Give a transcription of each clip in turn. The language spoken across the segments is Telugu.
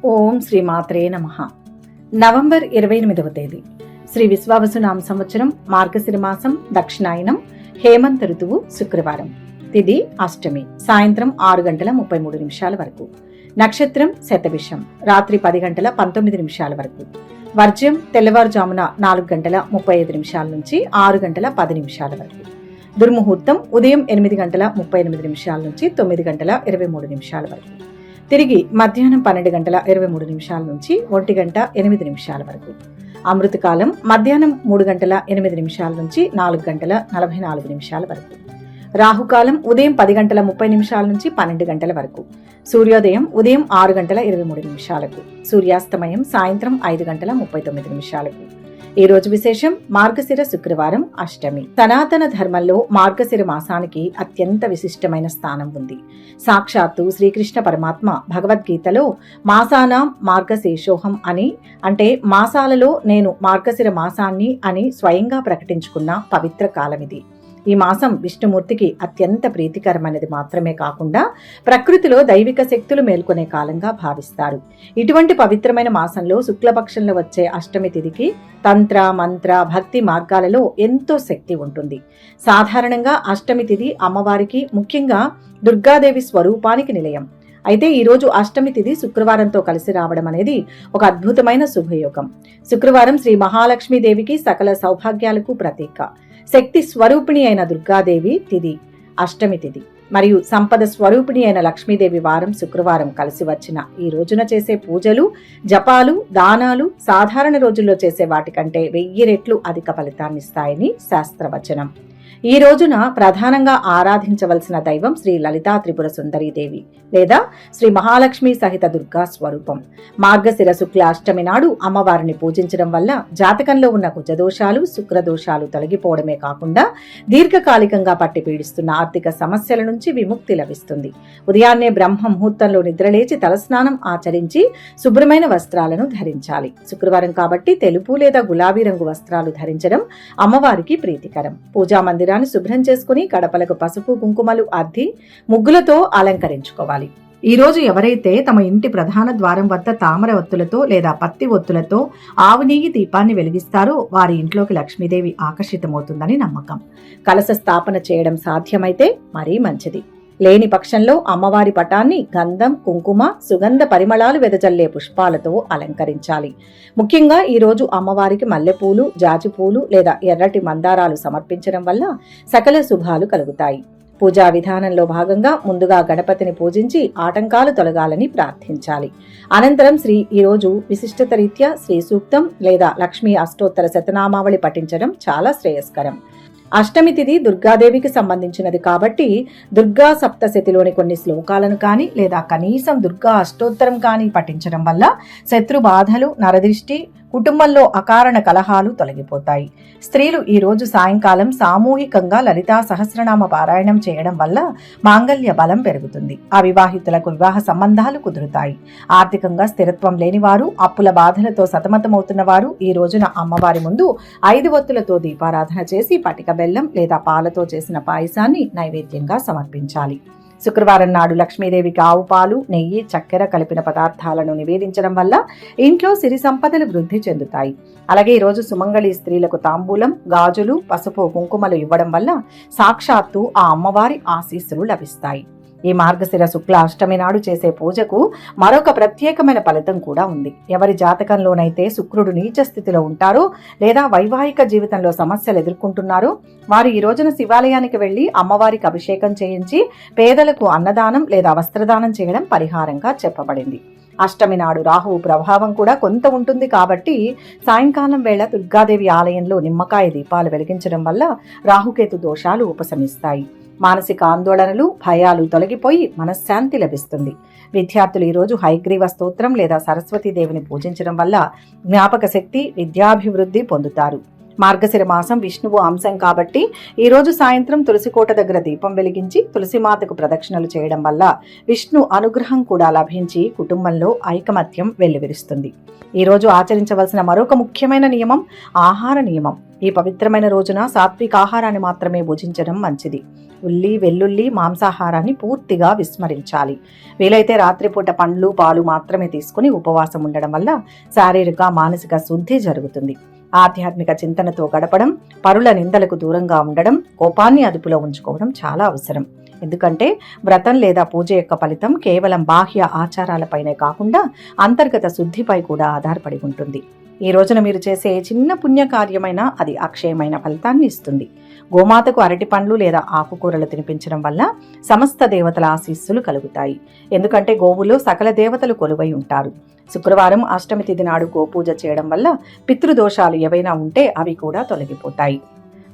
ఓం శ్రీ మాత్రే నమః. నవంబర్ 28వ తేదీ శ్రీ విశ్వావసునామ సంవత్సరం మార్గశిర మాసం దక్షిణాయనం హేమంత ఋతువు శుక్రవారం. తిథి అష్టమి సాయంత్రం 6:33 వరకు. నక్షత్రం శతభిషం రాత్రి 10:19 వరకు. వర్జ్యం తెల్లవారుజామున 4:35 నుంచి 6:10 వరకు. దుర్ముహూర్తం ఉదయం 8:38 నుంచి 9:23 వరకు. తిరిగి మధ్యాహ్నం 12:23 నుంచి 1:08 వరకు. అమృతకాలం మధ్యాహ్నం 3:08 నుంచి 4:44 వరకు. రాహుకాలం ఉదయం 10:30 నుంచి 12 వరకు. సూర్యోదయం ఉదయం 6:23. సూర్యాస్తమయం సాయంత్రం 5:39. ఈ రోజు విశేషం మార్గశిర శుక్రవారం అష్టమి. సనాతన ధర్మంలో మార్గశిర మాసానికి అత్యంత విశిష్టమైన స్థానం ఉంది. సాక్షాత్తు శ్రీకృష్ణ పరమాత్మ భగవద్గీతలో మాసానాం మార్గశీర్షోహం అని, అంటే మాసాలలో నేను మార్గశిర మాసాన్ని అని స్వయంగా ప్రకటించుకున్న పవిత్ర కాలమిది. ఈ మాసం విష్ణుమూర్తికి అత్యంత ప్రీతికరమైనది మాత్రమే కాకుండా ప్రకృతిలో దైవిక శక్తులు మేల్కొనే కాలంగా భావిస్తారు. ఇటువంటి పవిత్రమైన మాసంలో శుక్లపక్షంలో వచ్చే అష్టమి తిథికి తంత్ర మంత్ర భక్తి మార్గాలలో ఎంతో శక్తి ఉంటుంది. సాధారణంగా అష్టమి తిథి అమ్మవారికి, ముఖ్యంగా దుర్గాదేవి స్వరూపానికి నిలయం. అయితే ఈరోజు అష్టమి తిథి శుక్రవారంతో కలిసి రావడం అనేది ఒక అద్భుతమైన శుభయోగం. శుక్రవారం శ్రీ మహాలక్ష్మీదేవికి సకల సౌభాగ్యాలకు ప్రతీక. శక్తి స్వరూపిణి అయిన దుర్గాదేవి తిథి అష్టమి తిథి మరియు సంపద స్వరూపిణి అయిన లక్ష్మీదేవి వారం శుక్రవారం కలిసి వచ్చిన ఈ రోజున చేసే పూజలు, జపాలు, దానాలు సాధారణ రోజుల్లో చేసే వాటికంటే 1000 రెట్లు అధిక ఫలితాన్నిస్తాయని శాస్త్రవచనం. ఈ రోజున ప్రధానంగా ఆరాధించవలసిన దైవం శ్రీ లలితా త్రిపుర సుందరీదేవి లేదా శ్రీ మహాలక్ష్మి సహిత దుర్గా స్వరూపం. మార్గశిర శుక్ల అష్టమి నాడు అమ్మవారిని పూజించడం వల్ల జాతకంలో ఉన్న కుజదోషాలు, శుక్రదోషాలు తొలగిపోవడమే కాకుండా దీర్ఘకాలికంగా పట్టి పీడిస్తున్న ఆర్థిక సమస్యల నుంచి విముక్తి లభిస్తుంది. ఉదయాన్నే బ్రహ్మ ముహూర్తంలో నిద్రలేచి తలస్నానం ఆచరించి శుభ్రమైన వస్త్రాలను ధరించాలి. శుక్రవారం కాబట్టి తెలుపు లేదా గులాబీ రంగు వస్త్రాలు ధరించడం అమ్మవారికి ప్రీతికరం. పూజా మందిరాన్ని శుభ్రం చేసుకుని గడపలకు పసుపు కుంకుమలు అద్ది ముగ్గులతో అలంకరించుకోవాలి. ఈ రోజు ఎవరైతే తమ ఇంటి ప్రధాన ద్వారం వద్ద తామర ఒత్తులతో లేదా పత్తి ఒత్తులతో ఆవు నెయ్యి దీపాన్ని వెలిగిస్తారో వారి ఇంట్లోకి లక్ష్మీదేవి ఆకర్షితమవుతుందని నమ్మకం. కలశ స్థాపన చేయడం సాధ్యమైతే మరీ మంచిది. లేని పక్షంలో అమ్మవారి పటాన్ని గంధం, కుంకుమ, సుగంధ పరిమళాలు వెదజల్లే పుష్పాలతో అలంకరించాలి. ముఖ్యంగా ఈ రోజు అమ్మవారికి మల్లెపూలు, జాజిపూలు లేదా ఎర్రటి మందారాలు సమర్పించడం వల్ల సకల శుభాలు కలుగుతాయి. పూజా విధానంలో భాగంగా ముందుగా గణపతిని పూజించి ఆటంకాలు తొలగాలని ప్రార్థించాలి. అనంతరం ఈ రోజు విశిష్టత రీత్యా శ్రీ సూక్తం లేదా లక్ష్మీ అష్టోత్తర శతనామావళి పఠించడం చాలా శ్రేయస్కరం. అష్టమి తిథి దుర్గాదేవికి సంబంధించినది కాబట్టి దుర్గా సప్తశతిలోని కొన్ని శ్లోకాలను కానీ లేదా కనీసం దుర్గా అష్టోత్తరం కానీ పఠించడం వల్ల శత్రు బాధలు, నరదృష్టి, కుటుంబంలో అకారణ కలహాలు తొలగిపోతాయి. స్త్రీలు ఈ రోజు సాయంకాలం సామూహికంగా లలితా సహస్రనామ పారాయణం చేయడం వల్ల మాంగళ్య బలం పెరుగుతుంది. అవివాహితులకు వివాహ సంబంధాలు కుదురుతాయి. ఆర్థికంగా స్థిరత్వం లేని వారు, అప్పుల బాధలతో సతమతమవుతున్న వారు ఈ రోజున అమ్మవారి ముందు 5 ఒత్తులతో దీపారాధన చేసి పటిక బెల్లం లేదా పాలతో చేసిన పాయసాన్ని నైవేద్యంగా సమర్పించాలి. శుక్రవారం నాడు లక్ష్మీదేవికి ఆవు పాలు, నెయ్యి, చక్కెర కలిపిన పదార్థాలను నివేదించడం వల్ల ఇంట్లో సిరి సంపదలు వృద్ధి చెందుతాయి. అలాగే ఈరోజు సుమంగళి స్త్రీలకు తాంబూలం, గాజులు, పసుపు, కుంకుమలు ఇవ్వడం వల్ల సాక్షాత్తు ఆ అమ్మవారి ఆశీస్సులు లభిస్తాయి. ఈ మార్గశిర శుక్ల అష్టమి నాడు చేసే పూజకు మరొక ప్రత్యేకమైన ఫలితం కూడా ఉంది. ఎవరి జాతకంలోనైతే శుక్రుడు నీచ స్థితిలో ఉంటారో లేదా వైవాహిక జీవితంలో సమస్యలు ఎదుర్కొంటున్నారో వారు ఈ రోజున శివాలయానికి వెళ్లి అమ్మవారికి అభిషేకం చేయించి పేదలకు అన్నదానం లేదా వస్త్రదానం చేయడం పరిహారంగా చెప్పబడింది. అష్టమి నాడు రాహువు ప్రభావం కూడా కొంత ఉంటుంది కాబట్టి సాయంకాలం వేళ దుర్గాదేవి ఆలయంలో నిమ్మకాయ దీపాలు వెలిగించడం వల్ల రాహుకేతు దోషాలు ఉపశమిస్తాయి. మానసిక ఆందోళనలు, భయాలు తొలగిపోయి మనశ్శాంతి లభిస్తుంది. విద్యార్థులు ఈరోజు హయగ్రీవ స్తోత్రం లేదా సరస్వతీదేవిని పూజించడం వల్ల జ్ఞాపక శక్తి, విద్యాభివృద్ధి పొందుతారు. మార్గశిర మాసం విష్ణువు అంశం కాబట్టి ఈరోజు సాయంత్రం తులసికోట దగ్గర దీపం వెలిగించి తులసిమాతకు ప్రదక్షిణలు చేయడం వల్ల విష్ణు అనుగ్రహం కూడా లభించి కుటుంబంలో ఐకమత్యం వెల్లివిరుస్తుంది. ఈరోజు ఆచరించవలసిన మరొక ముఖ్యమైన నియమం ఆహార నియమం. ఈ పవిత్రమైన రోజున సాత్విక ఆహారాన్ని మాత్రమే భుజించడం మంచిది. ఉల్లి, వెల్లుల్లి, మాంసాహారాన్ని పూర్తిగా విస్మరించాలి. వీలైతే రాత్రిపూట పండ్లు, పాలు మాత్రమే తీసుకుని ఉపవాసం ఉండడం వల్ల శారీరక, మానసిక శుద్ధి జరుగుతుంది. ఆధ్యాత్మిక చింతనతో గడపడం, పరుల నిందలకు దూరంగా ఉండడం, కోపాన్ని అదుపులో ఉంచుకోవడం చాలా అవసరం. ఎందుకంటే వ్రతం లేదా పూజ యొక్క ఫలితం కేవలం బాహ్య ఆచారాలపైనే కాకుండా అంతర్గత శుద్ధిపై కూడా ఆధారపడి ఉంటుంది. ఈ రోజున మీరు చేసే చిన్న పుణ్యకార్యమైనా అది అక్షయమైన ఫలితాన్ని ఇస్తుంది. గోమాతకు అరటి పండ్లు లేదా ఆకుకూరలు తినిపించడం వల్ల సమస్త దేవతల ఆశీస్సులు కలుగుతాయి. ఎందుకంటే గోవులో సకల దేవతలు కొలువై ఉంటారు. శుక్రవారం అష్టమి తిథి నాడు గోపూజ చేయడం వల్ల పితృదోషాలు ఏవైనా ఉంటే అవి కూడా తొలగిపోతాయి.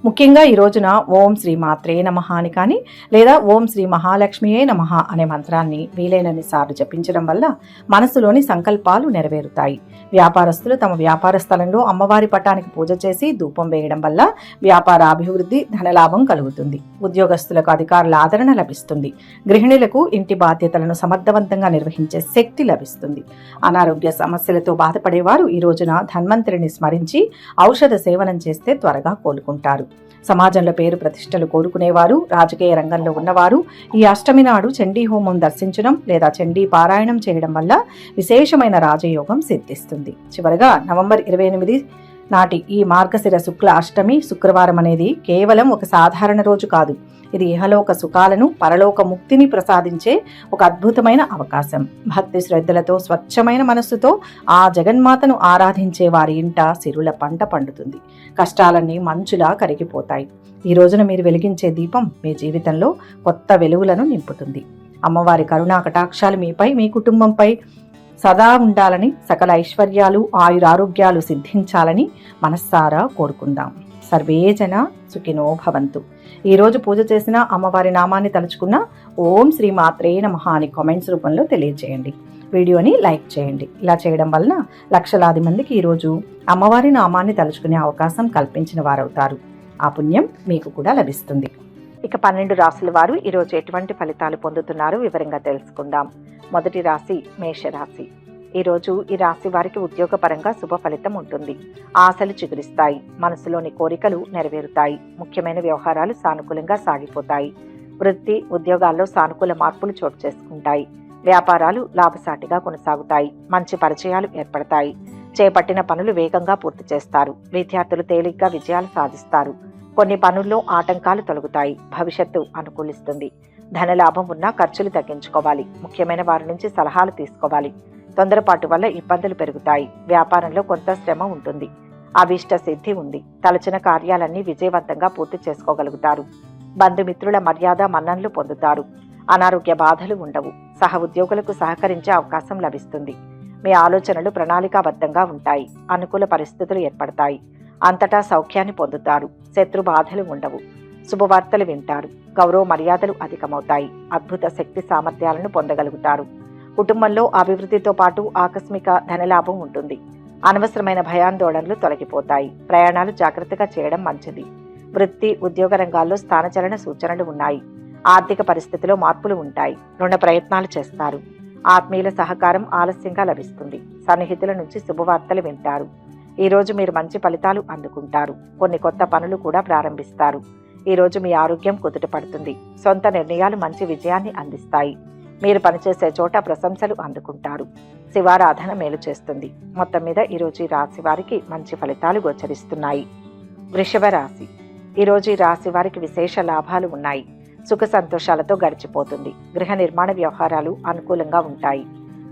ముఖ్యంగా ఈ రోజున ఓం శ్రీ మాత్రే నమః అని కానీ లేదా ఓం శ్రీ మహాలక్ష్మియే నమః అనే మంత్రాన్ని వీలైనన్ని సార్లు జపించడం వల్ల మనసులోని సంకల్పాలు నెరవేరుతాయి. వ్యాపారస్తులు తమ వ్యాపార స్థలంలో అమ్మవారి పటానికి పూజ చేసి ధూపం వేయడం వల్ల వ్యాపార అభివృద్ధి, ధనలాభం కలుగుతుంది. ఉద్యోగస్తులకు అధికారుల ఆదరణ లభిస్తుంది. గృహిణులకు ఇంటి బాధ్యతలను సమర్థవంతంగా నిర్వహించే శక్తి లభిస్తుంది. అనారోగ్య సమస్యలతో బాధపడేవారు ఈ రోజున ధన్వంతరిని స్మరించి ఔషధ సేవనం చేస్తే త్వరగా కోలుకుంటారు. సమాజంలో పేరు ప్రతిష్టలు కోరుకునేవారు, రాజకీయ రంగంలో ఉన్నవారు ఈ అష్టమి నాడు చండీ హోమం దర్శించడం లేదా చండీ పారాయణం చేయడం వల్ల విశేషమైన రాజయోగం సిద్ధిస్తుంది. చివరగా నవంబర్ 28 నాటి ఈ మార్గశిర శుక్ల అష్టమి శుక్రవారం అనేది కేవలం ఒక సాధారణ రోజు కాదు. ఇది ఇహలోక సుఖాలను, పరలోక ముక్తిని ప్రసాదించే ఒక అద్భుతమైన అవకాశం. భక్తి శ్రద్ధలతో, స్వచ్ఛమైన మనస్సుతో ఆ జగన్మాతను ఆరాధించే వారి ఇంట సిరుల పంట పండుతుంది. కష్టాలన్నీ మంచులా కరిగిపోతాయి. ఈ రోజున మీరు వెలిగించే దీపం మీ జీవితంలో కొత్త వెలుగులను నింపుతుంది. అమ్మవారి కరుణా కటాక్షాలు మీపై, మీ కుటుంబంపై సదా ఉండాలని, సకల ఐశ్వర్యాలు, ఆయురారోగ్యాలు సిద్ధించాలని మనస్సారా కోరుకుందాం. సర్వే జన సుఖినో భవంతు. ఈరోజు పూజ చేసిన అమ్మవారి నామాన్ని తలుచుకున్న ఓం శ్రీ మాత్రే నమః అని కామెంట్స్ రూపంలో తెలియజేయండి. వీడియోని లైక్ చేయండి. ఇలా చేయడం వలన లక్షలాది మందికి ఈరోజు అమ్మవారి నామాన్ని తలుచుకునే అవకాశం కల్పించిన వారవుతారు. ఆ పుణ్యం మీకు కూడా లభిస్తుంది. ఇక 12 రాశుల వారు ఈరోజు ఎటువంటి ఫలితాలు పొందుతున్నారో వివరంగా తెలుసుకుందాం. మొదటి రాశి మేషరాశి. ఈరోజు ఈ రాశి వారికి ఉద్యోగపరంగా శుభ ఫలితం ఉంటుంది. ఆశలు చిగురిస్తాయి. మనసులోని కోరికలు నెరవేరుతాయి. ముఖ్యమైన వ్యవహారాలు సానుకూలంగా సాగిపోతాయి. వృత్తి, ఉద్యోగాల్లో సానుకూల మార్పులు చోటు చేసుకుంటాయి. వ్యాపారాలు లాభసాటిగా కొనసాగుతాయి. మంచి పరిచయాలు ఏర్పడతాయి. చేపట్టిన పనులు వేగంగా పూర్తి చేస్తారు. విద్యార్థులు తేలిగ్గా విజయాలు సాధిస్తారు. కొన్ని పనుల్లో ఆటంకాలు తొలగుతాయి. భవిష్యత్తు అనుకూలిస్తుంది. ధనలాభం ఉన్నా ఖర్చులు తగ్గించుకోవాలి. ముఖ్యమైన వారి నుంచి సలహాలు తీసుకోవాలి. తొందరపాటు వల్ల ఇబ్బందులు పెరుగుతాయి. వ్యాపారంలో కొంత శ్రమ ఉంటుంది. అభీష్ట సిద్ధి ఉంది. తలచిన కార్యాలన్నీ విజయవంతంగా పూర్తి చేసుకోగలుగుతారు. బంధుమిత్రుల మర్యాద మన్ననలు పొందుతారు. అనారోగ్య బాధలు ఉండవు. సహ ఉద్యోగులకు సహకరించే అవకాశం లభిస్తుంది. మీ ఆలోచనలు ప్రణాళికాబద్ధంగా ఉంటాయి. అనుకూల పరిస్థితులు ఏర్పడతాయి. అంతటా సౌఖ్యాన్ని పొందుతారు. శత్రు బాధలు ఉండవు. శుభవార్తలు వింటారు. గౌరవ మర్యాదలు అధికమవుతాయి. అద్భుత శక్తి సామర్థ్యాలను పొందగలుగుతారు. కుటుంబంలో అభివృద్ధితో పాటు ఆకస్మిక ధనలాభం ఉంటుంది. అనవసరమైన భయాందోళనలు తొలగిపోతాయి. ప్రయాణాలు జాగ్రత్తగా చేయడం మంచిది. వృత్తి, ఉద్యోగ రంగాల్లో స్థానచలన సూచనలు ఉన్నాయి. ఆర్థిక పరిస్థితిలో మార్పులు ఉంటాయి. రుణ ప్రయత్నాలు చేస్తారు. ఆత్మీయుల సహకారం ఆలస్యంగా లభిస్తుంది. సన్నిహితుల నుంచి శుభవార్తలు వింటారు. ఈ రోజు మీరు మంచి ఫలితాలు అందుకుంటారు. కొన్ని కొత్త పనులు కూడా ప్రారంభిస్తారు. ఈ రోజు మీ ఆరోగ్యం కుదుటపడుతుంది. సొంత నిర్ణయాలు మంచి విజయాన్ని అందిస్తాయి. మీరు పనిచేసే చోట ప్రశంసలు అందుకుంటారు. శివారాధన మేలు చేస్తుంది. మొత్తం మీద ఈరోజు ఈ రాశి వారికి మంచి ఫలితాలు గోచరిస్తున్నాయి. వృషభ రాశి. ఈరోజు ఈ రాశి వారికి విశేష లాభాలు ఉన్నాయి. సుఖ సంతోషాలతో గడిచిపోతుంది. గృహ నిర్మాణ వ్యవహారాలు అనుకూలంగా ఉంటాయి.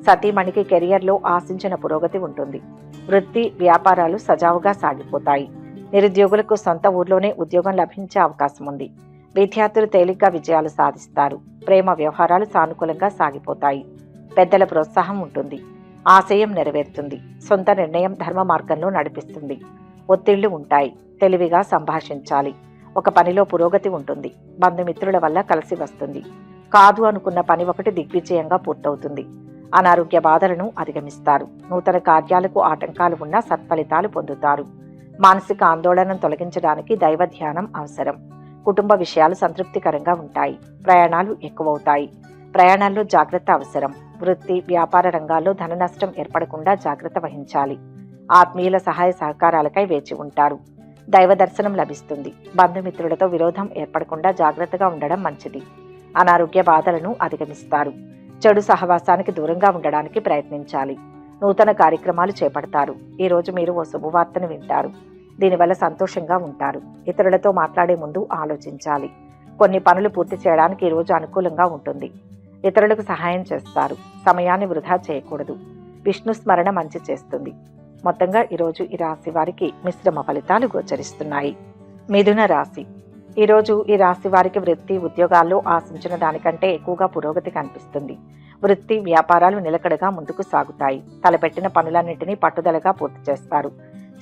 సతీమణికి కెరియర్లో ఆశించిన పురోగతి ఉంటుంది. వృత్తి, వ్యాపారాలు సజావుగా సాగిపోతాయి. నిరుద్యోగులకు సొంత ఊర్లోనే ఉద్యోగం లభించే అవకాశం ఉంది. విద్యార్థులు తేలిగ్గా విజయాలు సాధిస్తారు. ప్రేమ వ్యవహారాలు సానుకూలంగా సాగిపోతాయి. పెద్దల ప్రోత్సాహం ఉంటుంది. ఆశయం నెరవేరుతుంది. సొంత నిర్ణయం ధర్మ మార్గంలో నడిపిస్తుంది. ఒత్తిళ్లు ఉంటాయి. తెలివిగా సంభాషించాలి. ఒక పనిలో పురోగతి ఉంటుంది. బంధుమిత్రుల వల్ల కలిసి వస్తుంది. కాదు అనుకున్న పని ఒకటి దిగ్విజయంగా పూర్తవుతుంది. అనారోగ్య బాధలను అధిగమిస్తారు. నూతన కార్యాలకు ఆటంకాలు ఉన్నా సత్ఫలితాలు పొందుతారు. మానసిక ఆందోళనను తొలగించడానికి దైవ ధ్యానం అవసరం. కుటుంబ విషయాలు సంతృప్తికరంగా ఉంటాయి. ప్రయాణాలు ఎక్కువవుతాయి. ప్రయాణాల్లో జాగ్రత్త అవసరం. వృత్తి, వ్యాపార రంగాల్లో ధన నష్టం ఏర్పడకుండా జాగ్రత్త వహించాలి. ఆత్మీయుల సహాయ సహకారాలకై వేచి ఉంటారు. దైవ దర్శనం లభిస్తుంది. బంధుమిత్రులతో విరోధం ఏర్పడకుండా జాగ్రత్తగా ఉండడం మంచిది. అనారోగ్య బాధలను అధిగమిస్తారు. చెడు సహవాసానికి దూరంగా ఉండడానికి ప్రయత్నించాలి. నూతన కార్యక్రమాలు చేపడతారు. ఈ రోజు మీరు ఓ శుభవార్తను వింటారు. దీనివల్ల సంతోషంగా ఉంటారు. ఇతరులతో మాట్లాడే ముందు ఆలోచించాలి. కొన్ని పనులు పూర్తి చేయడానికి ఈ రోజు అనుకూలంగా ఉంటుంది. ఇతరులకు సహాయం చేస్తారు. సమయాన్ని వృధా చేయకూడదు. విష్ణు స్మరణ మంచి చేస్తుంది. మొత్తంగా ఈరోజు ఈ రాశి వారికి మిశ్రమ ఫలితాలు గోచరిస్తున్నాయి. మిథున రాశి. ఈరోజు ఈ రాశి వారికి వృత్తి, ఉద్యోగాల్లో ఆశించిన దానికంటే ఎక్కువగా పురోగతి కనిపిస్తుంది. వృత్తి, వ్యాపారాలు నిలకడగా ముందుకు సాగుతాయి. తలపెట్టిన పనులన్నింటినీ పట్టుదలగా పూర్తి చేస్తారు.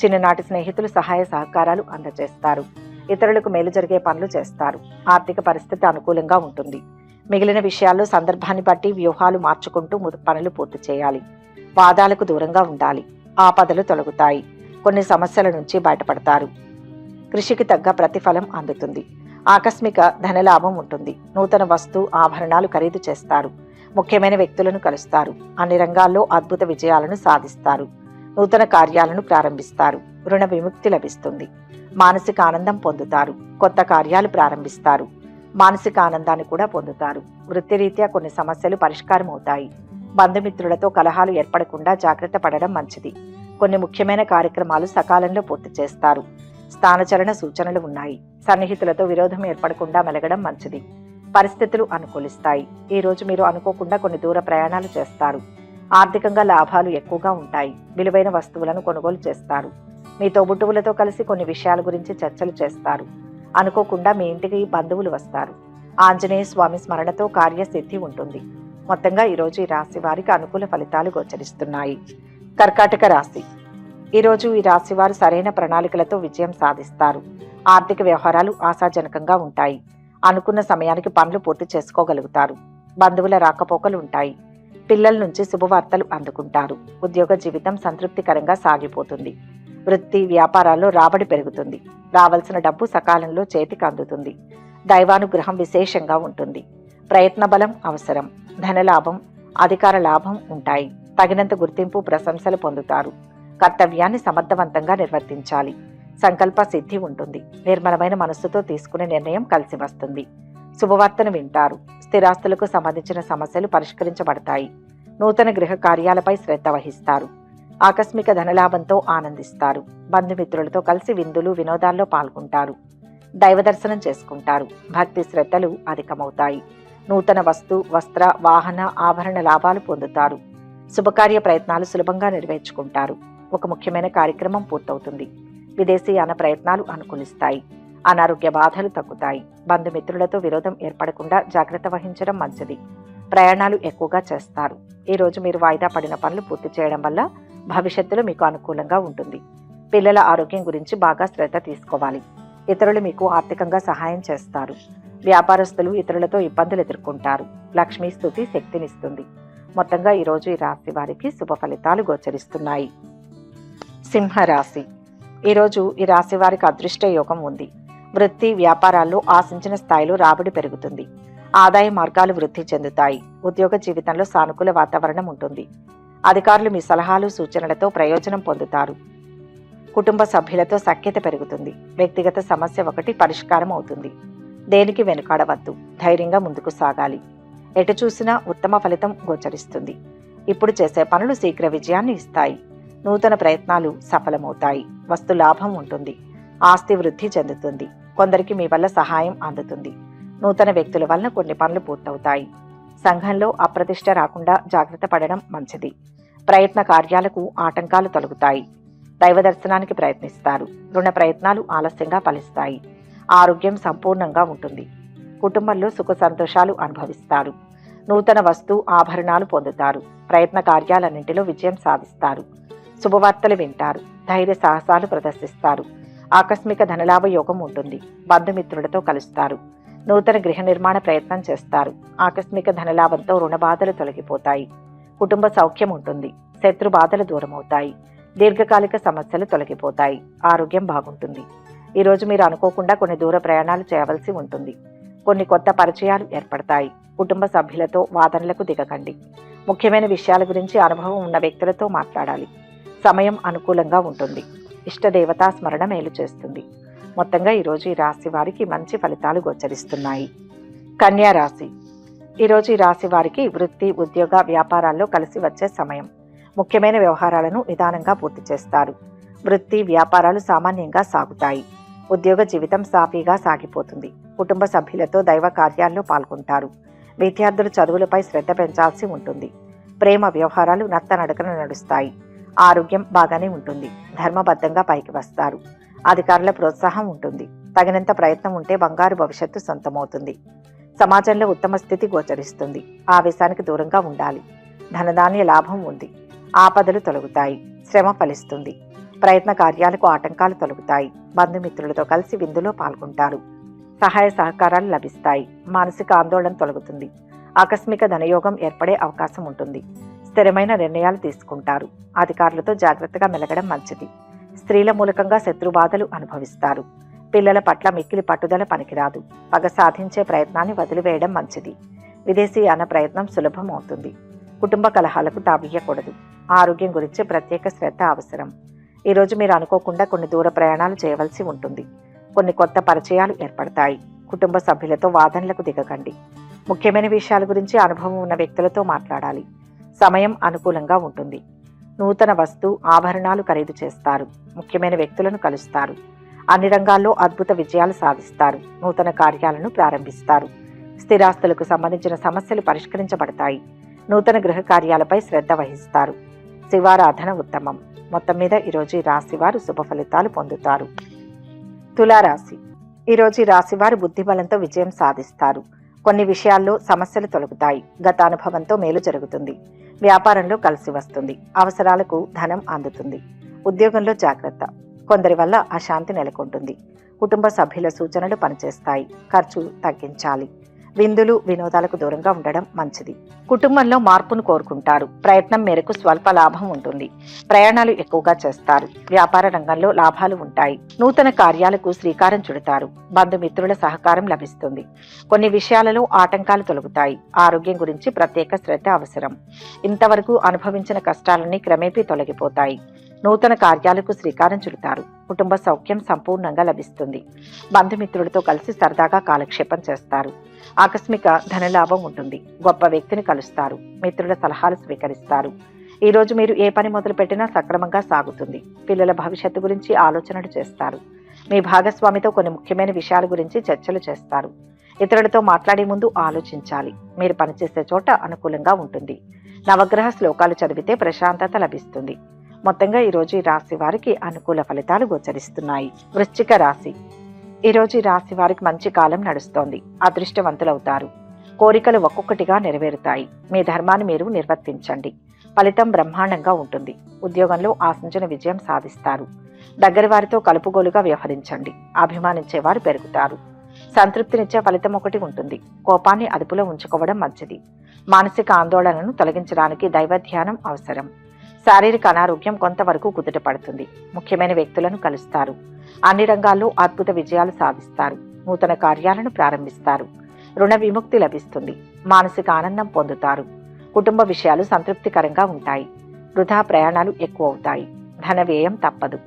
చిన్ననాటి స్నేహితులు సహాయ సహకారాలు అందజేస్తారు. ఇతరులకు మేలు జరిగే పనులు చేస్తారు. ఆర్థిక పరిస్థితి అనుకూలంగా ఉంటుంది. మిగిలిన విషయాల్లో సందర్భాన్ని బట్టి వ్యూహాలు మార్చుకుంటూ పనులు పూర్తి చేయాలి. వాదాలకు దూరంగా ఉండాలి. ఆపదలు తొలగుతాయి. కొన్ని సమస్యల నుంచి బయటపడతారు. కృషికి తగ్గ ప్రతిఫలం అందుతుంది. ఆకస్మిక ధనలాభం ఉంటుంది. నూతన వస్తు, ఆభరణాలు ఖరీదు చేస్తారు. ముఖ్యమైన వ్యక్తులను కలుస్తారు. అన్ని రంగాల్లో అద్భుత విజయాలను సాధిస్తారు. నూతన కార్యాలను ప్రారంభిస్తారు. రుణ విముక్తి లభిస్తుంది. మానసిక ఆనందం పొందుతారు. కొత్త కార్యాలు ప్రారంభిస్తారు. మానసిక ఆనందాన్ని కూడా పొందుతారు. వృత్తిరీత్యా కొన్ని సమస్యలు పరిష్కారం అవుతాయి. బంధుమిత్రులతో కలహాలు ఏర్పడకుండా జాగ్రత్త పడడం మంచిది. కొన్ని ముఖ్యమైన కార్యక్రమాలు సకాలంలో పూర్తి చేస్తారు. స్థానచలన సూచనలు ఉన్నాయి. సన్నిహితులతో విరోధం ఏర్పడకుండా మెలగడం మంచిది. పరిస్థితులు అనుకూలిస్తాయి. ఈ రోజు మీరు అనుకోకుండా కొన్ని దూర ప్రయాణాలు చేస్తారు. ఆర్థికంగా లాభాలు ఎక్కువగా ఉంటాయి. విలువైన వస్తువులను కొనుగోలు చేస్తారు. మీ తోబుట్టువులతో కలిసి కొన్ని విషయాల గురించి చర్చలు చేస్తారు. అనుకోకుండా మీ ఇంటికి బంధువులు వస్తారు. ఆంజనేయ స్వామి స్మరణతో కార్యసిద్ధి ఉంటుంది. మొత్తంగా ఈరోజు ఈ రాశి వారికి అనుకూల ఫలితాలు గోచరిస్తున్నాయి. కర్కాటక రాశి. ఈరోజు ఈ రాశి వారు సరైన ప్రణాళికలతో విజయం సాధిస్తారు. ఆర్థిక వ్యవహారాలు ఆశాజనకంగా ఉంటాయి. అనుకున్న సమయానికి పనులు పూర్తి చేసుకోగలుగుతారు. బంధువుల రాకపోకలు ఉంటాయి. పిల్లల నుంచి శుభవార్తలు అందుకుంటారు. ఉద్యోగ జీవితం సంతృప్తికరంగా సాగిపోతుంది. వృత్తి, వ్యాపారాల్లో రాబడి పెరుగుతుంది. రావాల్సిన డబ్బు సకాలంలో చేతికి అందుతుంది. దైవానుగ్రహం విశేషంగా ఉంటుంది. ప్రయత్న బలం అవసరం. ధనలాభం, అధికార లాభం ఉంటాయి. తగినంత గుర్తింపు, ప్రశంసలు పొందుతారు. కర్తవ్యాన్ని సమర్థవంతంగా నిర్వర్తించాలి. సంకల్ప సిద్ధి ఉంటుంది. నిర్మలమైన మనస్సుతో తీసుకునే నిర్ణయం కలిసి వస్తుంది. శుభవార్తను వింటారు. స్థిరాస్తులకు సంబంధించిన సమస్యలు పరిష్కరించబడతాయి. నూతన గృహ కార్యాలపై శ్రద్ధ వహిస్తారు. ఆకస్మిక ధనలాభంతో ఆనందిస్తారు. బంధుమిత్రులతో కలిసి విందులు, వినోదాల్లో పాల్గొంటారు. దైవ దర్శనం చేసుకుంటారు. భక్తి శ్రద్ధలు అధికమవుతాయి. నూతన వస్తు, వస్త్ర, వాహన, ఆభరణ లాభాలు పొందుతారు. శుభకార్య ప్రయత్నాలు సులభంగా నెరవేర్చుకుంటారు. ఒక ముఖ్యమైన కార్యక్రమం పూర్తవుతుంది. విదేశీయాన ప్రయత్నాలు అనుకూలిస్తాయి. అనారోగ్య బాధలు తగ్గుతాయి. బంధుమిత్రులతో విరోధం ఏర్పడకుండా జాగ్రత్త వహించడం మంచిది. ప్రయాణాలు ఎక్కువగా చేస్తారు. ఈ రోజు మీరు వాయిదా పడిన పనులు పూర్తి చేయడం వల్ల భవిష్యత్తులో మీకు అనుకూలంగా ఉంటుంది. పిల్లల ఆరోగ్యం గురించి బాగా శ్రద్ధ తీసుకోవాలి. ఇతరులు మీకు ఆర్థికంగా సహాయం చేస్తారు. వ్యాపారస్తులు ఇతరులతో ఇబ్బందులు ఎదుర్కొంటారు. లక్ష్మీ స్తుతి శక్తినిస్తుంది. మొత్తంగా ఈరోజు ఈ రాశి వారికి శుభ ఫలితాలు గోచరిస్తున్నాయి. సింహరాశి. ఈరోజు ఈ రాశి వారికి అదృష్ట యోగం ఉంది. వృత్తి, వ్యాపారాల్లో ఆశించిన స్థాయిలో రాబడి పెరుగుతుంది. ఆదాయ మార్గాలు వృద్ధి చెందుతాయి. ఉద్యోగ జీవితంలో సానుకూల వాతావరణం ఉంటుంది. అధికారులు మీ సలహాలు, సూచనలతో ప్రయోజనం పొందుతారు. కుటుంబ సభ్యులతో సఖ్యత పెరుగుతుంది. వ్యక్తిగత సమస్య ఒకటి పరిష్కారం అవుతుంది. దేనికి వెనుకాడవద్దు. ధైర్యంగా ముందుకు సాగాలి. ఎటు చూసినా ఉత్తమ ఫలితం గోచరిస్తుంది. ఇప్పుడు చేసే పనులు శీఘ్ర విజయాన్ని ఇస్తాయి. నూతన ప్రయత్నాలు సఫలమవుతాయి. వస్తు లాభం ఉంటుంది. ఆస్తి వృద్ధి చెందుతుంది. కొందరికి మీ వల్ల సహాయం అందుతుంది. నూతన వ్యక్తుల వలన కొన్ని పనులు పూర్తవుతాయి. సంఘంలో అప్రతిష్ట రాకుండా జాగ్రత్త పడడం మంచిది. ప్రయత్న కార్యాలకు ఆటంకాలు తొలగుతాయి. దైవ దర్శనానికి ప్రయత్నిస్తారు. రుణ ప్రయత్నాలు ఆలస్యంగా ఫలిస్తాయి. ఆరోగ్యం సంపూర్ణంగా ఉంటుంది. కుటుంబంలో సుఖ సంతోషాలు అనుభవిస్తారు. నూతన వస్తు, ఆభరణాలు పొందుతారు. ప్రయత్న కార్యాలన్నింటిలో విజయం సాధిస్తారు. శుభవార్తలు వింటారు. ధైర్య సాహసాలు ప్రదర్శిస్తారు. ఆకస్మిక ధనలాభ యోగం ఉంటుంది. బంధుమిత్రులతో కలుస్తారు. నూతన గృహ నిర్మాణ ప్రయత్నం చేస్తారు. ఆకస్మిక ధనలాభంతో రుణ బాధలు తొలగిపోతాయి. కుటుంబ సౌఖ్యం ఉంటుంది. శత్రు బాధలు దూరమవుతాయి. దీర్ఘకాలిక సమస్యలు తొలగిపోతాయి. ఆరోగ్యం బాగుంటుంది. ఈరోజు మీరు అనుకోకుండా కొన్ని దూర ప్రయాణాలు చేయవలసి ఉంటుంది. కొన్ని కొత్త పరిచయాలు ఏర్పడతాయి. కుటుంబ సభ్యులతో వాదనలకు దిగకండి. ముఖ్యమైన విషయాల గురించి అనుభవం ఉన్న వ్యక్తులతో మాట్లాడాలి. సమయం అనుకూలంగా ఉంటుంది. ఇష్టదేవతా స్మరణ మేలు చేస్తుంది. మొత్తంగా ఈరోజు ఈ రాశి వారికి మంచి ఫలితాలు గోచరిస్తున్నాయి. కన్యా రాశి. ఈరోజు ఈ రాశి వారికి వృత్తి, ఉద్యోగ, వ్యాపారాల్లో కలిసి వచ్చే సమయం. ముఖ్యమైన వ్యవహారాలను నిదానంగా పూర్తి చేస్తారు. వృత్తి, వ్యాపారాలు సామాన్యంగా సాగుతాయి. ఉద్యోగ జీవితం సాఫీగా సాగిపోతుంది. కుటుంబ సభ్యులతో దైవ కార్యాల్లో పాల్గొంటారు. విద్యార్థులు చదువులపై శ్రద్ధ పెంచాల్సి ఉంటుంది. ప్రేమ వ్యవహారాలు నత్తనడకన నడుస్తాయి. ఆరోగ్యం బాగానే ఉంటుంది. ధర్మబద్ధంగా పైకి వస్తారు. అధికారుల ప్రోత్సాహం ఉంటుంది. తగినంత ప్రయత్నం ఉంటే బంగారు భవిష్యత్తు సొంతమవుతుంది. సమాజంలో ఉత్తమ స్థితి గోచరిస్తుంది. ఆవేశానికి దూరంగా ఉండాలి. ధనధాన్య లాభం ఉంది. ఆపదలు తొలగుతాయి. శ్రమ ఫలిస్తుంది. ప్రయత్న కార్యాలకు ఆటంకాలు తొలగుతాయి. బంధుమిత్రులతో కలిసి విందులో పాల్గొంటారు. సహాయ సహకారాలు లభిస్తాయి. మానసిక ఆందోళన తొలగుతుంది. ఆకస్మిక ధనయోగం ఏర్పడే అవకాశం ఉంటుంది. స్థిరమైన నిర్ణయాలు తీసుకుంటారు. అధికారులతో జాగ్రత్తగా మెలగడం మంచిది. స్త్రీల మూలకంగా శత్రుబాధలు అనుభవిస్తారు. పిల్లల పట్ల మిక్కిలి పట్టుదల పనికిరాదు. పగ సాధించే ప్రయత్నాన్ని వదిలివేయడం మంచిది. విదేశీయాన ప్రయత్నం సులభం అవుతుంది. కుటుంబ కలహాలకు తావియ్యకూడదు. ఆరోగ్యం గురించి ప్రత్యేక శ్రద్ధ అవసరం. ఈరోజు మీరు అనుకోకుండా కొన్ని దూర ప్రయాణాలు చేయవలసి ఉంటుంది. కొన్ని కొత్త పరిచయాలు ఏర్పడతాయి. కుటుంబ సభ్యులతో వాదనలకు దిగకండి. ముఖ్యమైన విషయాల గురించి అనుభవం ఉన్న వ్యక్తులతో మాట్లాడాలి. సమయం అనుకూలంగా ఉంటుంది. నూతన వస్తు, ఆభరణాలు ఖరీదు చేస్తారు. ముఖ్యమైన వ్యక్తులను కలుస్తారు. అన్ని రంగాల్లో అద్భుత విజయాలు సాధిస్తారు. నూతన కార్యాలను ప్రారంభిస్తారు. స్థిరాస్తులకు సంబంధించిన సమస్యలు పరిష్కరించబడతాయి. నూతన గృహ కార్యాలపై శ్రద్ధ వహిస్తారు. శివారాధన ఉత్తమం. మొత్తం మీద ఈరోజు ఈ రాశివారు శుభ ఫలితాలు పొందుతారు. తులారాశి. ఈరోజు ఈ రాశివారు బుద్ధిబలంతో విజయం సాధిస్తారు. కొన్ని విషయాల్లో సమస్యలు తొలగుతాయి. గత అనుభవంతో మేలు జరుగుతుంది. వ్యాపారంలో కలిసి వస్తుంది. అవసరాలకు ధనం అందుతుంది. ఉద్యోగంలో జాగ్రత్త. కొందరి వల్ల అశాంతి నెలకొంటుంది. కుటుంబ సభ్యుల సూచనలు పనిచేస్తాయి. ఖర్చు తగ్గించాలి. విందులు, వినోదాలకు దూరంగా ఉండడం మంచిది. కుటుంబంలో మార్పును కోరుకుంటారు. ప్రయత్నం మేరకు స్వల్ప లాభం ఉంటుంది. ప్రయాణాలు ఎక్కువగా చేస్తారు. వ్యాపార రంగంలో లాభాలు ఉంటాయి. నూతన కార్యాలకు శ్రీకారం చుడతారు. బంధుమిత్రుల సహకారం లభిస్తుంది. కొన్ని విషయాలలో ఆటంకాలు తొలగుతాయి. ఆరోగ్యం గురించి ప్రత్యేక శ్రద్ధ అవసరం. ఇంతవరకు అనుభవించిన కష్టాలన్నీ క్రమేపీ తొలగిపోతాయి. నూతన కార్యాలకు శ్రీకారం చుడతారు. కుటుంబ సౌఖ్యం సంపూర్ణంగా లభిస్తుంది. బంధుమిత్రులతో కలిసి సరదాగా కాలక్షేపం చేస్తారు. ఆకస్మిక ధనలాభం ఉంటుంది. గొప్ప వ్యక్తిని కలుస్తారు. మిత్రుల సలహాలు స్వీకరిస్తారు. ఈరోజు మీరు ఏ పని మొదలు పెట్టినా సక్రమంగా సాగుతుంది. పిల్లల భవిష్యత్తు గురించి ఆలోచనలు చేస్తారు. మీ భాగస్వామితో కొన్ని ముఖ్యమైన విషయాల గురించి చర్చలు చేస్తారు. ఇతరులతో మాట్లాడే ముందు ఆలోచించాలి. మీరు పనిచేసే చోట అనుకూలంగా ఉంటుంది. నవగ్రహ శ్లోకాలు చదివితే ప్రశాంతత లభిస్తుంది. మొత్తంగా ఈరోజు ఈ రాశి వారికి అనుకూల ఫలితాలు గోచరిస్తున్నాయి. వృశ్చిక రాశి. ఈరోజు ఈ రాశి వారికి మంచి కాలం నడుస్తోంది. అదృష్టవంతులవుతారు. కోరికలు ఒక్కొక్కటిగా నెరవేరుతాయి. మీ ధర్మాన్ని మీరు నిర్వర్తించండి. ఫలితం బ్రహ్మాండంగా ఉంటుంది. ఉద్యోగంలో ఆశించిన విజయం సాధిస్తారు. దగ్గర వారితో కలుపుగోలుగా వ్యవహరించండి. అభిమానించేవారు పెరుగుతారు. సంతృప్తినిచ్చే ఫలితం ఒకటి ఉంటుంది. కోపాన్ని అదుపులో ఉంచుకోవడం మంచిది. మానసిక ఆందోళనను తొలగించడానికి దైవ ధ్యానం అవసరం. శారీరక అనారోగ్యం కొంతవరకు కుదుట పడుతుంది. ముఖ్యమైన వ్యక్తులను కలుస్తారు. అన్ని రంగాల్లో అద్భుత విజయాలు సాధిస్తారు. నూతన కార్యాలను ప్రారంభిస్తారు. రుణ విముక్తి లభిస్తుంది. మానసిక ఆనందం పొందుతారు. కుటుంబ విషయాలు సంతృప్తికరంగా ఉంటాయి. వృధా ప్రయాణాలు ఎక్కువ అవుతాయి. ధన వ్యయం తప్పదు.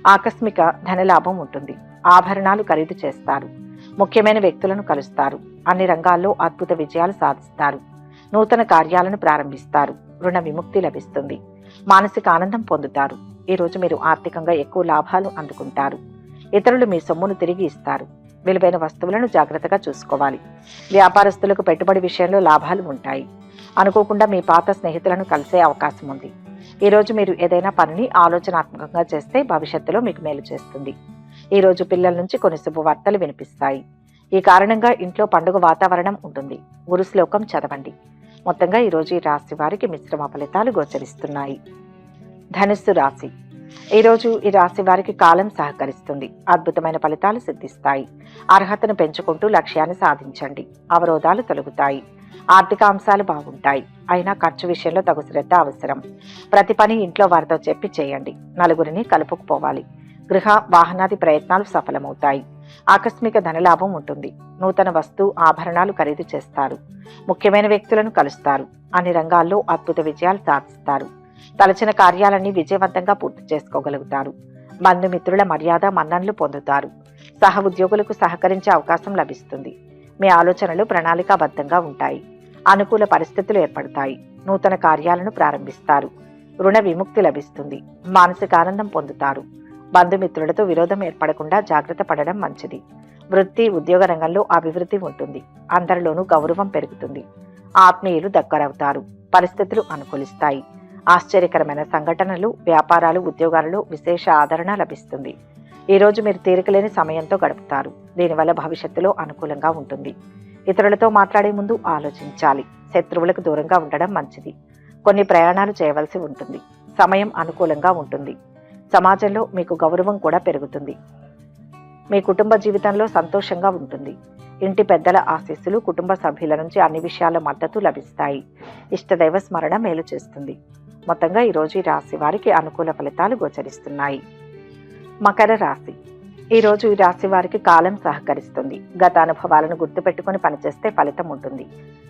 ఆకస్మిక ధనలాభం ఉంటుంది. ఆభరణాలు ఖరీదు చేస్తారు. ముఖ్యమైన వ్యక్తులను కలుస్తారు. అన్ని రంగాల్లో అద్భుత విజయాలు సాధిస్తారు. నూతన కార్యాలను ప్రారంభిస్తారు. రుణ విముక్తి లభిస్తుంది. మానసిక ఆనందం పొందుతారు. ఈరోజు మీరు ఆర్థికంగా ఎక్కువ లాభాలు అందుకుంటారు. ఇతరులు మీ సొమ్మును తిరిగి ఇస్తారు. విలువైన వస్తువులను జాగ్రత్తగా చూసుకోవాలి. వ్యాపారస్తులకు పెట్టుబడి విషయంలో లాభాలు ఉంటాయి. అనుకోకుండా మీ పాత స్నేహితులను కలిసే అవకాశం ఉంది. ఈరోజు మీరు ఏదైనా పనిని ఆలోచనాత్మకంగా చేస్తే భవిష్యత్తులో మీకు మేలు చేస్తుంది. ఈరోజు పిల్లల నుంచి కొన్ని శుభవార్తలు వినిపిస్తాయి. ఈ కారణంగా ఇంట్లో పండుగ వాతావరణం ఉంటుంది. గురు శ్లోకం చదవండి. మొత్తంగా ఈరోజు ఈ రాశి వారికి మిశ్రమ ఫలితాలు గోచరిస్తున్నాయి. ధనుస్సు రాశి. ఈరోజు ఈ రాశి వారికి కాలం సహకరిస్తుంది. అద్భుతమైన ఫలితాలు సిద్ధిస్తాయి. అర్హతను పెంచుకుంటూ లక్ష్యాన్ని సాధించండి. అవరోధాలు తొలగుతాయి. ఆర్థిక అంశాలు బాగుంటాయి. అయినా ఖర్చు విషయంలో తగు శ్రద్ధ అవసరం. ప్రతి పని ఇంట్లో వారితో చెప్పి చేయండి. నలుగురిని కలుపుకుపోవాలి. గృహ వాహనాది ప్రయత్నాలు సఫలమవుతాయి. ఆకస్మిక ధనలాభం ఉంటుంది. నూతన వస్తు ఆభరణాలు ఖరీదు చేస్తారు. ముఖ్యమైన వ్యక్తులను కలుస్తారు. అన్ని రంగాల్లో అద్భుత విజయాలు సాధిస్తారు. తలచిన కార్యాలన్నీ విజయవంతంగా పూర్తి చేసుకోగలుగుతారు. బంధుమిత్రుల మర్యాద మన్ననలు పొందుతారు. సహ ఉద్యోగులకు సహకరించే అవకాశం లభిస్తుంది. మీ ఆలోచనలు ప్రణాళికాబద్ధంగా ఉంటాయి. అనుకూల పరిస్థితులు ఏర్పడతాయి. నూతన కార్యాలను ప్రారంభిస్తారు. రుణ విముక్తి లభిస్తుంది. మానసిక ఆనందం పొందుతారు. బంధుమిత్రులతో విరోధం ఏర్పడకుండా జాగ్రత్త పడడం మంచిది. వృత్తి ఉద్యోగ రంగంలో అభివృద్ధి ఉంటుంది. అందరిలోనూ గౌరవం పెరుగుతుంది. ఆత్మీయులు దగ్గరవుతారు. పరిస్థితులు అనుకూలిస్తాయి. ఆశ్చర్యకరమైన సంఘటనలు, వ్యాపారాలు, ఉద్యోగాలలో విశేష ఆదరణ లభిస్తుంది. ఈరోజు మీరు తీరికలేని సమయంతో గడుపుతారు. దీనివల్ల భవిష్యత్తులో అనుకూలంగా ఉంటుంది. ఇతరులతో మాట్లాడే ముందు ఆలోచించాలి. శత్రువులకు దూరంగా ఉండడం మంచిది. కొన్ని ప్రయాణాలు చేయవలసి ఉంటుంది. సమయం అనుకూలంగా ఉంటుంది. సమాజంలో మీకు గౌరవం కూడా పెరుగుతుంది. మీ కుటుంబ జీవితంలో సంతోషంగా ఉంటుంది. ఇంటి పెద్దల ఆశీస్సులు, కుటుంబ సభ్యుల నుంచి అన్ని విషయాల మద్దతు లభిస్తాయి. ఇష్టదైవ స్మరణ మేలు చేస్తుంది. మొత్తంగా ఈరోజు ఈ రాశి వారికి అనుకూల ఫలితాలు గోచరిస్తున్నాయి. మకర రాశి. ఈరోజు ఈ రాశి వారికి కాలం సహకరిస్తుంది. గత అనుభవాలను గుర్తుపెట్టుకుని పనిచేస్తే ఫలితం ఉంటుంది.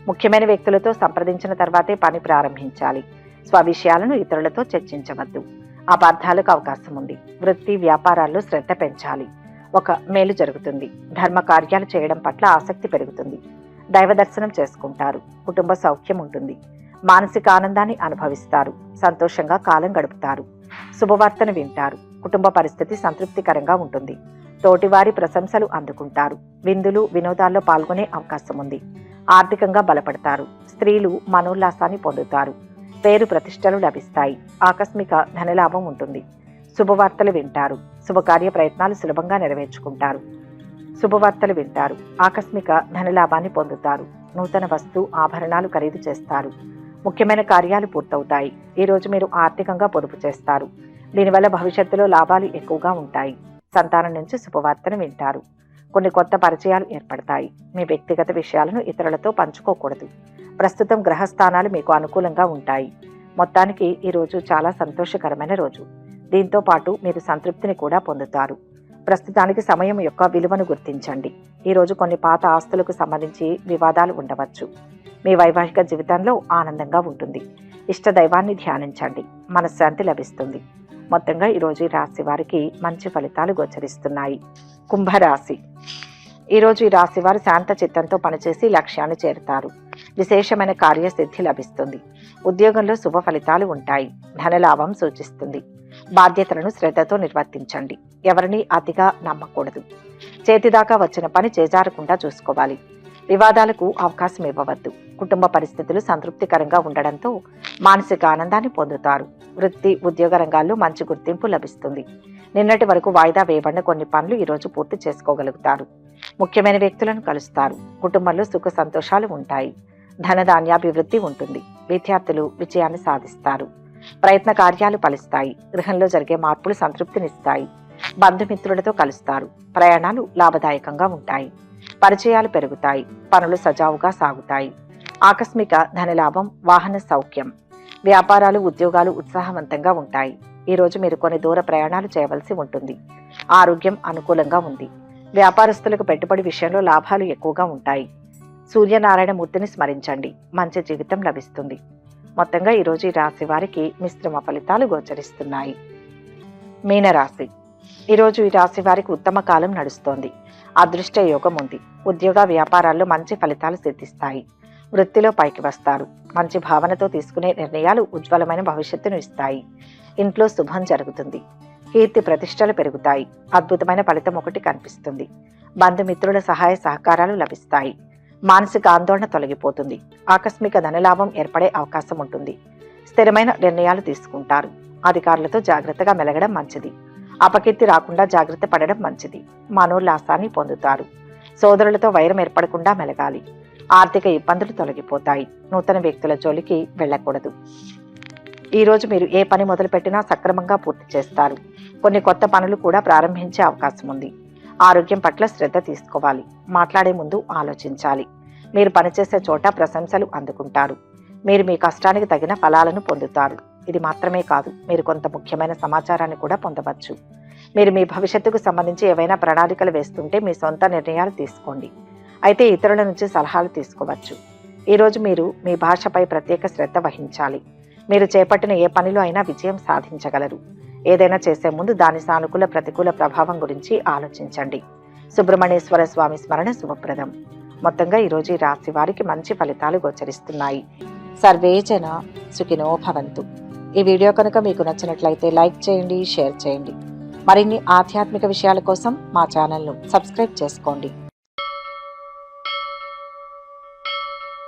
ముఖ్యమైన వ్యక్తులతో సంప్రదించిన తర్వాతే పని ప్రారంభించాలి. స్వవిషయాలను ఇతరులతో చర్చించవద్దు. అపార్థాలకు అవకాశం ఉంది. వృత్తి వ్యాపారాల్లో శ్రద్ధ పెంచాలి. ఒక మేలు జరుగుతుంది. ధర్మ కార్యాలు చేయడం పట్ల ఆసక్తి పెరుగుతుంది. దైవ దర్శనం చేసుకుంటారు. కుటుంబ సౌఖ్యం ఉంటుంది. మానసిక ఆనందాన్ని అనుభవిస్తారు. సంతోషంగా కాలం గడుపుతారు. శుభవార్తను వింటారు. కుటుంబ పరిస్థితి సంతృప్తికరంగా ఉంటుంది. తోటివారి ప్రశంసలు అందుకుంటారు. విందులు వినోదాల్లో పాల్గొనే అవకాశం ఉంది. ఆర్థికంగా బలపడతారు. స్త్రీలు మనోల్లాసాన్ని పొందుతారు. పేరు ప్రతిష్టలు లభిస్తాయి. ఆకస్మిక ధనలాభం ఉంటుంది. శుభవార్తలు వింటారు. శుభకార్య ప్రయత్నాలు సులభంగా నెరవేర్చుకుంటారు. శుభవార్తలు వింటారు. ఆకస్మిక ధనలాభాన్ని పొందుతారు. నూతన వస్తు ఆభరణాలు ఖరీదు చేస్తారు. ముఖ్యమైన కార్యాలు పూర్తవుతాయి. ఈరోజు మీరు ఆర్థికంగా పొదుపు చేస్తారు. దీనివల్ల భవిష్యత్తులో లాభాలు ఎక్కువగా ఉంటాయి. సంతానం నుంచి శుభవార్తను వింటారు. కొన్ని కొత్త పరిచయాలు ఏర్పడతాయి. మీ వ్యక్తిగత విషయాలను ఇతరులతో పంచుకోకూడదు. ప్రస్తుతం గ్రహస్థానాలు మీకు అనుకూలంగా ఉంటాయి. మొత్తానికి ఈరోజు చాలా సంతోషకరమైన రోజు. దీంతో పాటు మీరు సంతృప్తిని కూడా పొందుతారు. ప్రస్తుతానికి సమయం యొక్క విలువను గుర్తించండి. ఈరోజు కొన్ని పాత ఆస్తులకు సంబంధించి వివాదాలు ఉండవచ్చు. మీ వైవాహిక జీవితంలో ఆనందంగా ఉంటుంది. ఇష్ట దైవాన్ని ధ్యానించండి. మనశ్శాంతి లభిస్తుంది. మొత్తంగా ఈరోజు ఈ రాశి వారికి మంచి ఫలితాలు గోచరిస్తున్నాయి. కుంభరాశి. ఈరోజు ఈ రాశి వారు శాంత చిత్తంతో పనిచేసి లక్ష్యాన్ని చేరుతారు. విశేషమైన కార్యసిద్ధి లభిస్తుంది. ఉద్యోగంలో శుభ ఫలితాలు ఉంటాయి. ధనలాభం సూచిస్తుంది. బాధ్యతలను శ్రద్ధతో నిర్వర్తించండి. ఎవరిని అతిగా నమ్మకూడదు. చేతిదాకా వచ్చిన పని చేజారకుండా చూసుకోవాలి. వివాదాలకు అవకాశం ఇవ్వవద్దు. కుటుంబ పరిస్థితులు సంతృప్తికరంగా ఉండడంతో మానసిక ఆనందాన్ని పొందుతారు. వృత్తి ఉద్యోగ రంగాల్లో మంచి గుర్తింపు లభిస్తుంది. నిన్నటి వరకు వాయిదా వేయబడిన కొన్ని పనులు ఈరోజు పూర్తి చేసుకోగలుగుతారు. ముఖ్యమైన వ్యక్తులను కలుస్తారు. కుటుంబంలో సుఖ సంతోషాలు ఉంటాయి. ధనధాన్యాభివృద్ధి ఉంటుంది. విద్యార్థులు విజయాన్ని సాధిస్తారు. ప్రయత్న కార్యాలు ఫలిస్తాయి. గృహంలో జరిగే మార్పులు సంతృప్తినిస్తాయి. బంధుమిత్రులతో కలుస్తారు. ప్రయాణాలు లాభదాయకంగా ఉంటాయి. పరిచయాలు పెరుగుతాయి. పనులు సజావుగా సాగుతాయి. ఆకస్మిక ధనలాభం, వాహన సౌఖ్యం. వ్యాపారాలు ఉద్యోగాలు ఉత్సాహవంతంగా ఉంటాయి. ఈరోజు మీరు కొన్ని దూర ప్రయాణాలు చేయవలసి ఉంటుంది. ఆరోగ్యం అనుకూలంగా ఉంది. వ్యాపారస్తులకు పెట్టుబడి విషయంలో లాభాలు ఎక్కువగా ఉంటాయి. సూర్యనారాయణ మూర్తిని స్మరించండి. మంచి జీవితం లభిస్తుంది. మొత్తంగా ఈరోజు ఈ రాశి వారికి మిశ్రమ ఫలితాలు గోచరిస్తున్నాయి. మీనరాశి. ఈరోజు ఈ రాశి వారికి ఉత్తమ కాలం నడుస్తోంది. అదృష్ట యోగం ఉంది. ఉద్యోగ వ్యాపారాల్లో మంచి ఫలితాలు సిద్ధిస్తాయి. వృత్తిలో పైకి వస్తారు. మంచి భావనతో తీసుకునే నిర్ణయాలు ఉజ్వలమైన భవిష్యత్తును ఇస్తాయి. ఇంట్లో శుభం జరుగుతుంది. కీర్తి ప్రతిష్టలు పెరుగుతాయి. అద్భుతమైన ఫలితం ఒకటి కనిపిస్తుంది. బంధుమిత్రుల సహాయ సహకారాలు లభిస్తాయి. మానసిక ఆందోళన తొలగిపోతుంది. ఆకస్మిక ధనలాభం ఏర్పడే అవకాశం ఉంటుంది. స్థిరమైన నిర్ణయాలు తీసుకుంటారు. అధికారులతో జాగ్రత్తగా మెలగడం మంచిది. అపకీర్తి రాకుండా జాగ్రత్త పడడం మంచిది. మనోల్లాసాన్ని పొందుతారు. సోదరులతో వైరం ఏర్పడకుండా మెలగాలి. ఆర్థిక ఇబ్బందులు తొలగిపోతాయి. నూతన వ్యక్తుల జోలికి వెళ్ళకూడదు. ఈరోజు మీరు ఏ పని మొదలుపెట్టినా సక్రమంగా పూర్తి చేస్తారు. కొన్ని కొత్త పనులు కూడా ప్రారంభించే అవకాశం ఉంది. ఆరోగ్యం పట్ల శ్రద్ధ తీసుకోవాలి. మాట్లాడే ముందు ఆలోచించాలి. మీరు పనిచేసే చోట ప్రశంసలు అందుకుంటారు. మీరు మీ కష్టానికి తగిన ఫలాలను పొందుతారు. ఇది మాత్రమే కాదు, మీరు కొంత ముఖ్యమైన సమాచారాన్ని కూడా పొందవచ్చు. మీరు మీ భవిష్యత్తుకు సంబంధించి ఏవైనా ప్రణాళికలు వేస్తుంటే మీ సొంత నిర్ణయాలు తీసుకోండి. అయితే ఇతరుల నుంచి సలహాలు తీసుకోవచ్చు. ఈరోజు మీరు మీ భాషపై ప్రత్యేక శ్రద్ధ వహించాలి. మీరు చేపట్టిన ఏ పనిలో అయినా విజయం సాధించగలరు. ఏదైనా చేసే ముందు దాని సానుకూల ప్రతికూల ప్రభావం గురించి ఆలోచించండి. సుబ్రహ్మణ్యేశ్వర స్వామి స్మరణ శుభప్రదం. మొత్తంగా ఈరోజు ఈ రాశి వారికి మంచి ఫలితాలు గోచరిస్తున్నాయి. సర్వే జన సుఖినో భవంతు. ఈ వీడియో కనుక మీకు నచ్చినట్లయితే లైక్ చేయండి, షేర్ చేయండి. మరిన్ని ఆధ్యాత్మిక విషయాల కోసం మా ఛానల్ను సబ్స్క్రైబ్ చేసుకోండి.